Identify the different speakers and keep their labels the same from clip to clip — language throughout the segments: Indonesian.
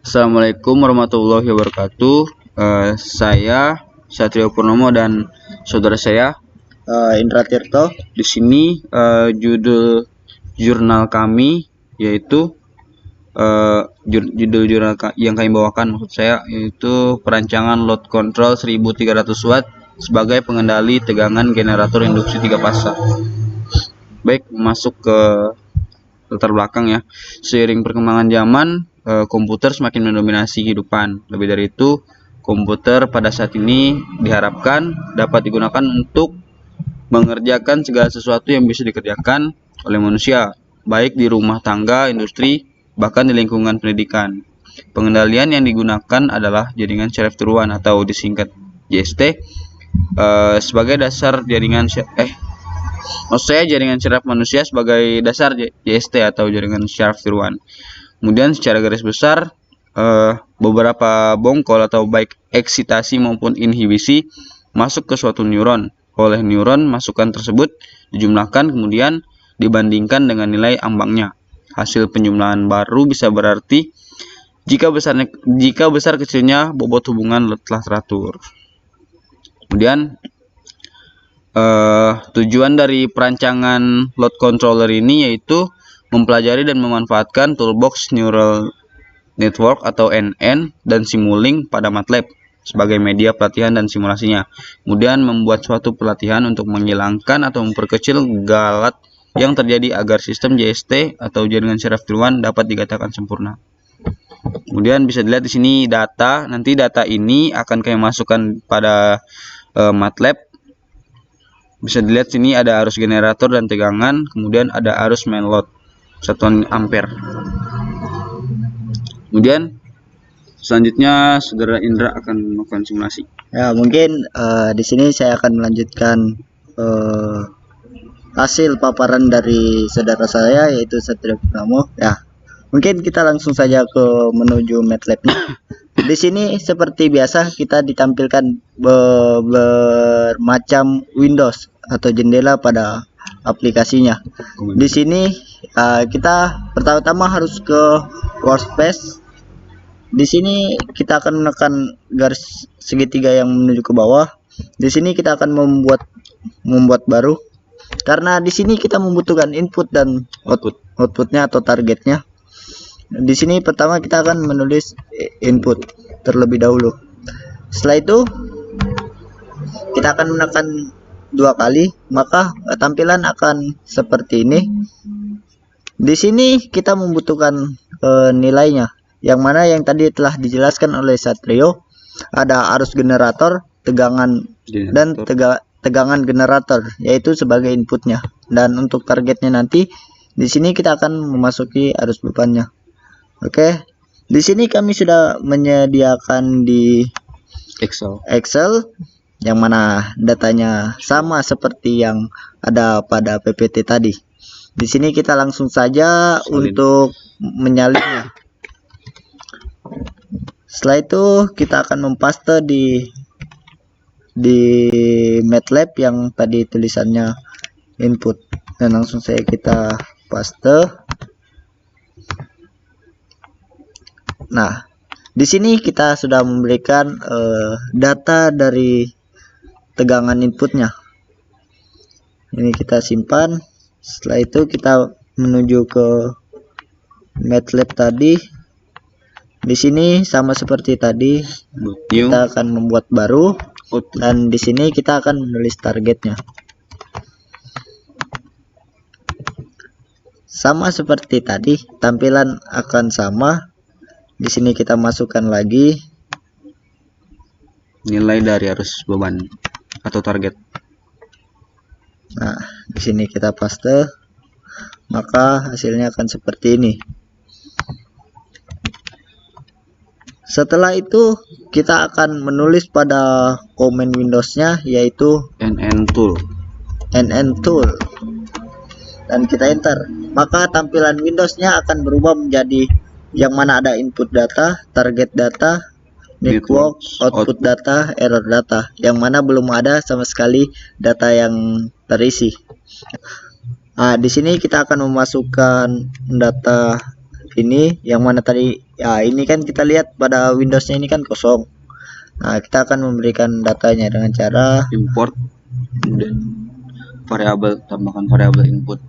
Speaker 1: Assalamualaikum warahmatullahi wabarakatuh. Saya Satrio Purnomo dan saudara saya
Speaker 2: Indra Tirto.
Speaker 1: Di sini judul jurnal kami yaitu judul jurnal yang kami bawakan maksud saya yaitu perancangan load control 1300 watt sebagai pengendali tegangan generator induksi 3 fasa. Baik, masuk ke latar belakang ya. Seiring perkembangan zaman, komputer semakin mendominasi kehidupan. Lebih dari itu, komputer pada saat ini diharapkan dapat digunakan untuk mengerjakan segala sesuatu yang bisa dikerjakan oleh manusia, baik di rumah tangga, industri, bahkan di lingkungan pendidikan. Pengendalian yang digunakan adalah jaringan syaraf tiruan atau disingkat JST sebagai dasar jaringan maksud saya jaringan syaraf manusia sebagai dasar JST atau jaringan syaraf tiruan. Kemudian secara garis besar beberapa bongkol atau baik eksitasi maupun inhibisi masuk ke suatu neuron. Oleh neuron, masukan tersebut dijumlahkan kemudian dibandingkan dengan nilai ambangnya. Hasil penjumlahan baru bisa berarti jika besar kecilnya bobot hubungan telah teratur. Kemudian tujuan dari perancangan load controller ini yaitu mempelajari dan memanfaatkan toolbox neural network atau NN dan Simulink pada MATLAB sebagai media pelatihan dan simulasinya. Kemudian membuat suatu pelatihan untuk menghilangkan atau memperkecil galat yang terjadi agar sistem JST atau jaringan syaraf tiruan dapat dikatakan sempurna. Kemudian bisa dilihat di sini data. Nanti data ini akan kami masukkan pada MATLAB. Bisa dilihat sini ada arus generator dan tegangan, kemudian ada arus main load satuan ampere. Kemudian selanjutnya saudara Indra akan melakukan simulasi.
Speaker 2: Ya, mungkin di sini saya akan melanjutkan hasil paparan dari saudara saya yaitu Satrio Purnomo. Ya, mungkin kita langsung saja ke menuju MATLAB-nya. Di sini seperti biasa kita ditampilkan bermacam Windows atau jendela pada aplikasinya. Di sini kita pertama-tama harus ke workspace. Di sini kita akan menekan garis segitiga yang menuju ke bawah. Di sini kita akan membuat baru. Karena di sini kita membutuhkan input dan outputnya atau targetnya. Di sini pertama kita akan menulis input terlebih dahulu. Setelah itu kita akan menekan 2 kali, maka tampilan akan seperti ini. Di sini kita membutuhkan nilainya, yang mana yang tadi telah dijelaskan oleh Satrio. Ada arus generator, tegangan dan tegangan generator, yaitu sebagai inputnya. Dan untuk targetnya nanti di sini kita akan memasuki arus bebannya. Oke, di sini kami sudah menyediakan di Excel yang mana datanya sama seperti yang ada pada PPT tadi. Di sini kita langsung saja untuk menyalinnya. Setelah itu kita akan mempaste di MATLAB yang tadi tulisannya input, dan langsung saja kita paste. Nah, di sini kita sudah memberikan data dari tegangan inputnya. Ini kita simpan. Setelah itu kita menuju ke MATLAB tadi. Di sini sama seperti tadi, kita akan membuat baru, dan di sini kita akan menulis targetnya. Sama seperti tadi, tampilan akan sama. Di sini kita masukkan lagi
Speaker 1: nilai dari arus beban atau target.
Speaker 2: Nah, di sini kita paste, maka hasilnya akan seperti ini. Setelah itu kita akan menulis pada komen Windows-nya yaitu
Speaker 1: NN tool
Speaker 2: dan kita enter. Maka tampilan Windows-nya akan berubah menjadi yang mana ada input data, target data, network, output data, error data, yang mana belum ada sama sekali data yang terisi. Nah, di sini kita akan memasukkan data ini, yang mana tadi ya ini kan kita lihat pada Windowsnya ini kan kosong. Nah, kita akan memberikan datanya dengan cara
Speaker 1: import, kemudian variabel, tambahkan variabel input,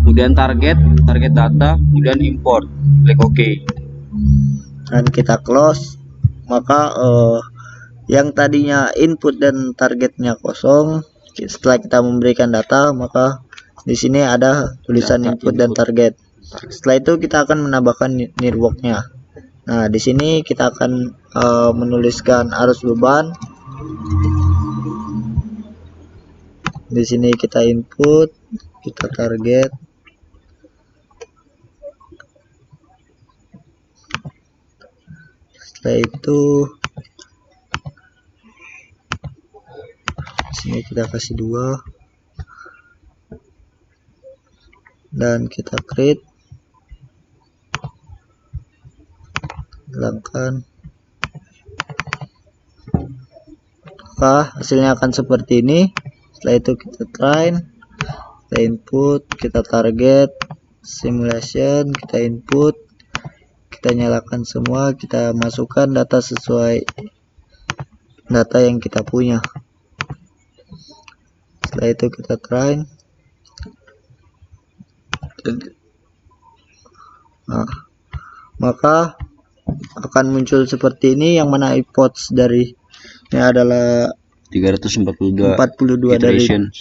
Speaker 1: kemudian target data, kemudian import, klik OK.
Speaker 2: dan kita close. Maka yang tadinya input dan targetnya kosong, setelah kita memberikan data, maka di sini ada tulisan
Speaker 1: Data,
Speaker 2: input dan target. Setelah itu kita akan menambahkan networknya. Nah, di sini kita akan menuliskan arus beban. Di sini kita input, kita target. Setelah itu sini kita kasih 2 dan kita create, hilangkan. Maka hasilnya akan seperti ini. Setelah itu kita try, kita input, kita target, simulation, kita input, kita nyalakan semua, kita masukkan data sesuai data yang kita punya. Setelah itu kita try. Nah, maka akan muncul seperti ini, yang mana epoch dari ini adalah
Speaker 1: 342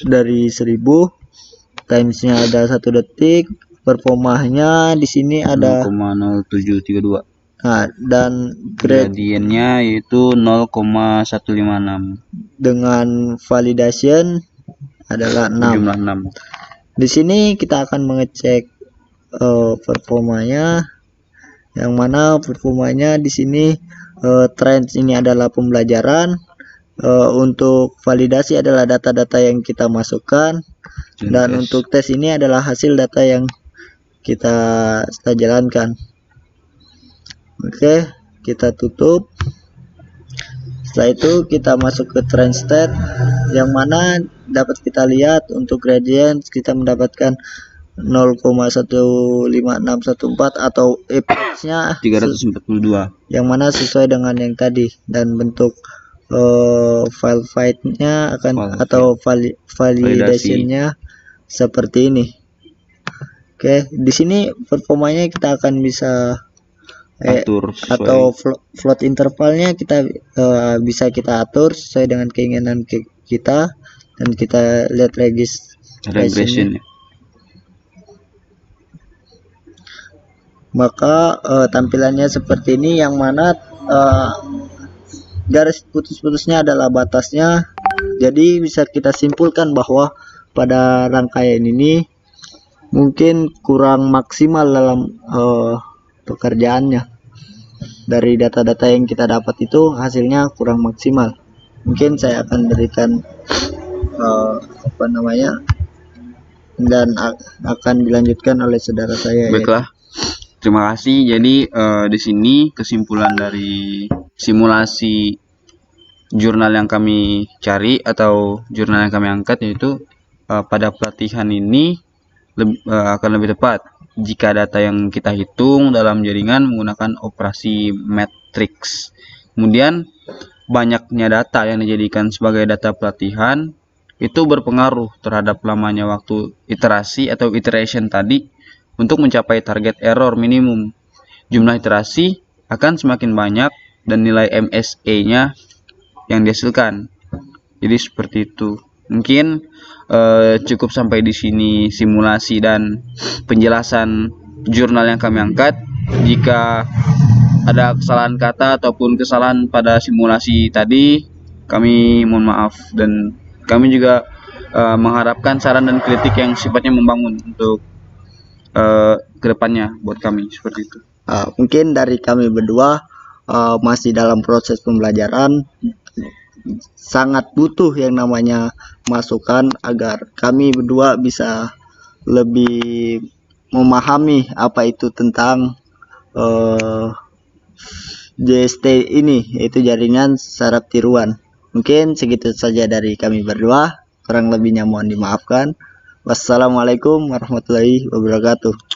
Speaker 2: dari 1000, timesnya ada 1 detik, performanya di sini ada
Speaker 1: 0,0732.
Speaker 2: Nah, dan
Speaker 1: gradiennya yaitu 0,156
Speaker 2: dengan validation adalah 6.
Speaker 1: Jumlah 6.
Speaker 2: Di sini kita akan mengecek performanya, yang mana performanya di sini trend ini adalah pembelajaran, untuk validasi adalah data-data yang kita masukkan, dan untuk tes ini adalah hasil data yang kita jalankan. Oke, kita tutup. Setelah itu kita masuk ke trend state, yang mana dapat kita lihat untuk gradient kita mendapatkan 0,15614 atau epochnya
Speaker 1: 342,
Speaker 2: yang mana sesuai dengan yang tadi, dan bentuk file-nya akan atau validationnya seperti ini. Oke, di sini performanya kita akan bisa
Speaker 1: atur
Speaker 2: atau float intervalnya kita bisa kita atur sesuai dengan keinginan kita, dan kita lihat regression. Maka tampilannya seperti ini, yang mana garis putus-putusnya adalah batasnya. Jadi bisa kita simpulkan bahwa pada rangkaian ini mungkin kurang maksimal dalam pekerjaannya. Dari data-data yang kita dapat itu hasilnya kurang maksimal. Mungkin saya akan berikan dan akan dilanjutkan oleh saudara saya.
Speaker 1: Baiklah, terima kasih. Jadi di sini kesimpulan dari simulasi jurnal yang kami cari atau jurnal yang kami angkat, yaitu pada pelatihan ini akan lebih tepat jika data yang kita hitung dalam jaringan menggunakan operasi matrix. Kemudian banyaknya data yang dijadikan sebagai data pelatihan itu berpengaruh terhadap lamanya waktu iterasi atau iteration tadi untuk mencapai target error minimum. Jumlah iterasi akan semakin banyak dan nilai MSE-nya yang dihasilkan. Jadi seperti itu. Mungkin cukup sampai di sini simulasi dan penjelasan jurnal yang kami angkat. Jika ada kesalahan kata ataupun kesalahan pada simulasi tadi, kami mohon maaf, dan kami juga mengharapkan saran dan kritik yang sifatnya membangun untuk kedepannya buat kami, seperti itu.
Speaker 2: Mungkin dari kami berdua masih dalam proses pembelajaran, sangat butuh yang namanya masukan agar kami berdua bisa lebih memahami apa itu tentang JST ini, yaitu jaringan saraf tiruan. Mungkin segitu saja dari kami berdua, kurang lebihnya mohon dimaafkan. Wassalamualaikum warahmatullahi wabarakatuh.